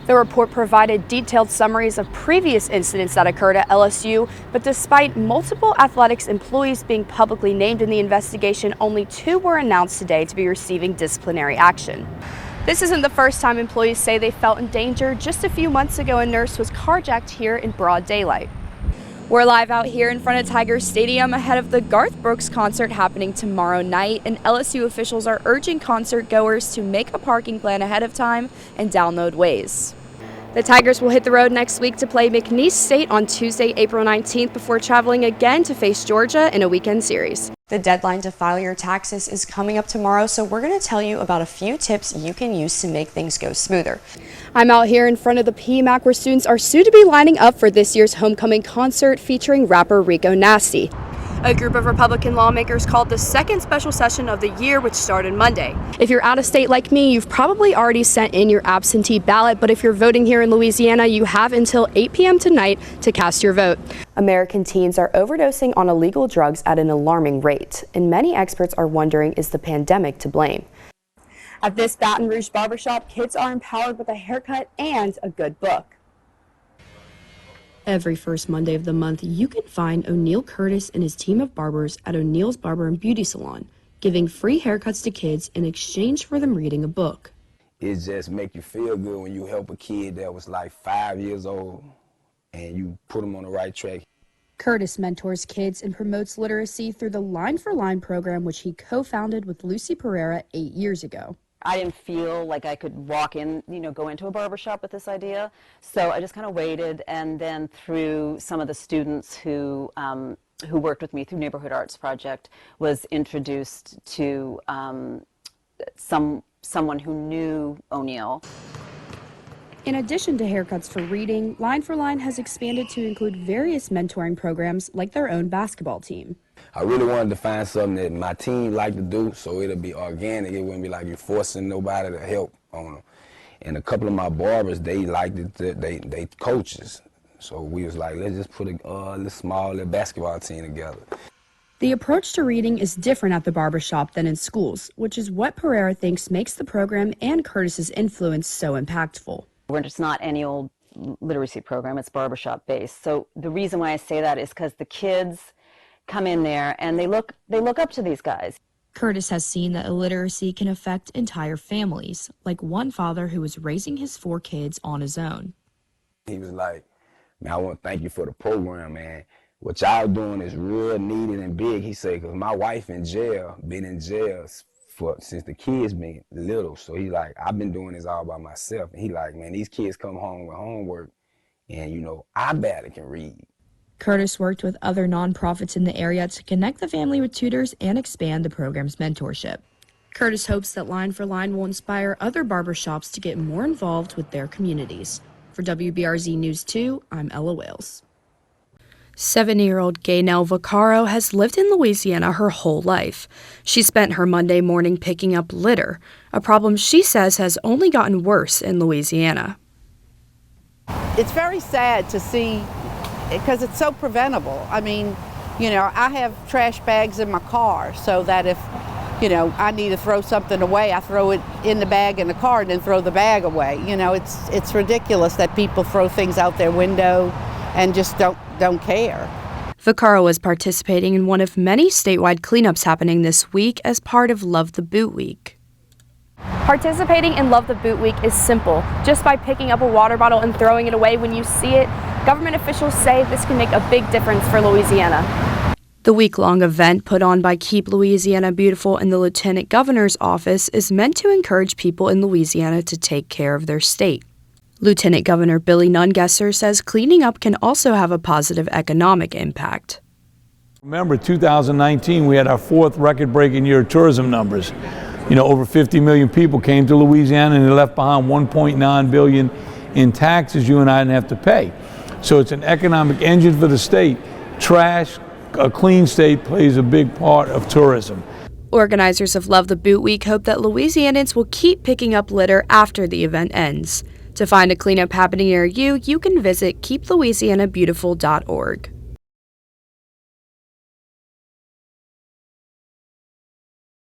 The report provided detailed summaries of previous incidents that occurred at LSU, but despite multiple athletics employees being publicly named in the investigation, only 2 were announced today to be receiving disciplinary action. This isn't the first time employees say they felt in danger. Just a few months ago, a nurse was carjacked here in broad daylight. We're live out here in front of Tiger Stadium ahead of the Garth Brooks concert happening tomorrow night, and LSU officials are urging concert goers to make a parking plan ahead of time and download Waze. The Tigers will hit the road next week to play McNeese State on Tuesday, April 19th, before traveling again to face Georgia in a weekend series. The deadline to file your taxes is coming up tomorrow, so we're going to tell you about a few tips you can use to make things go smoother. I'm out here in front of the PMAC where students are soon to be lining up for this year's homecoming concert featuring rapper Rico Nasty. A group of Republican lawmakers called the second special session of the year, which started Monday. If you're out of state like me, you've probably already sent in your absentee ballot, but if you're voting here in Louisiana, you have until 8 p.m. tonight to cast your vote. American teens are overdosing on illegal drugs at an alarming rate, and many experts are wondering, is the pandemic to blame? At this Baton Rouge barbershop, kids are empowered with a haircut and a good book. Every first Monday of the month, you can find O'Neill Curtis and his team of barbers at O'Neill's Barber and Beauty Salon, giving free haircuts to kids in exchange for them reading a book. It just make you feel good when you help a kid that was like 5 years old and you put them on the right track. Curtis mentors kids and promotes literacy through the Line for Line program, which he co-founded with Lucy Pereira 8 years ago. I didn't feel like I could walk in, go into a barbershop with this idea. So I just kind of waited, and then through some of the students who worked with me through Neighborhood Arts Project, was introduced to someone who knew O'Neill. In addition to haircuts for reading, Line for Line has expanded to include various mentoring programs like their own basketball team. I really wanted to find something that my team liked to do, so it'll be organic. It wouldn't be like you're forcing nobody to help on them. And a couple of my barbers, they liked it, they coaches. So we was like, let's just put a little small little basketball team together. The approach to reading is different at the barbershop than in schools, which is what Pereira thinks makes the program and Curtis's influence so impactful. We're just not any old literacy program, it's barbershop based. So the reason why I say that is because the kids come in there and they look up to these guys. Curtis has seen that illiteracy can affect entire families, like one father who was raising his 4 kids on his own. He was like, man, I want to thank you for the program, man. What y'all doing is real needed and big. He said, because my wife been in jail since the kids been little. So he like, I've been doing this all by myself. And he like, man, these kids come home with homework and, I barely can read. Curtis worked with other nonprofits in the area to connect the family with tutors and expand the program's mentorship. Curtis hopes that Line for Line will inspire other barbershops to get more involved with their communities. For WBRZ News 2, I'm Ella Wales. 70-year-old Gaynell Vaccaro has lived in Louisiana her whole life. She spent her Monday morning picking up litter, a problem she says has only gotten worse in Louisiana. It's very sad to see, because it's so preventable. I mean, I have trash bags in my car so that if, I need to throw something away, I throw it in the bag in the car and then throw the bag away. It's ridiculous that people throw things out their window and just don't care. Vaccaro is participating in one of many statewide cleanups happening this week as part of Love the Boot Week. Participating in Love the Boot Week is simple. Just by picking up a water bottle and throwing it away when you see it, government officials say this can make a big difference for Louisiana. The week-long event put on by Keep Louisiana Beautiful and the Lieutenant Governor's Office is meant to encourage people in Louisiana to take care of their state. Lieutenant Governor Billy Nungesser says cleaning up can also have a positive economic impact. Remember, 2019, we had our 4th record-breaking year of tourism numbers. Over 50 million people came to Louisiana and they left behind $1.9 billion in taxes you and I didn't have to pay. So it's an economic engine for the state. Trash, a clean state plays a big part of tourism. Organizers of Love the Boot Week hope that Louisianans will keep picking up litter after the event ends. To find a cleanup happening near you, you can visit keeplouisianabeautiful.org.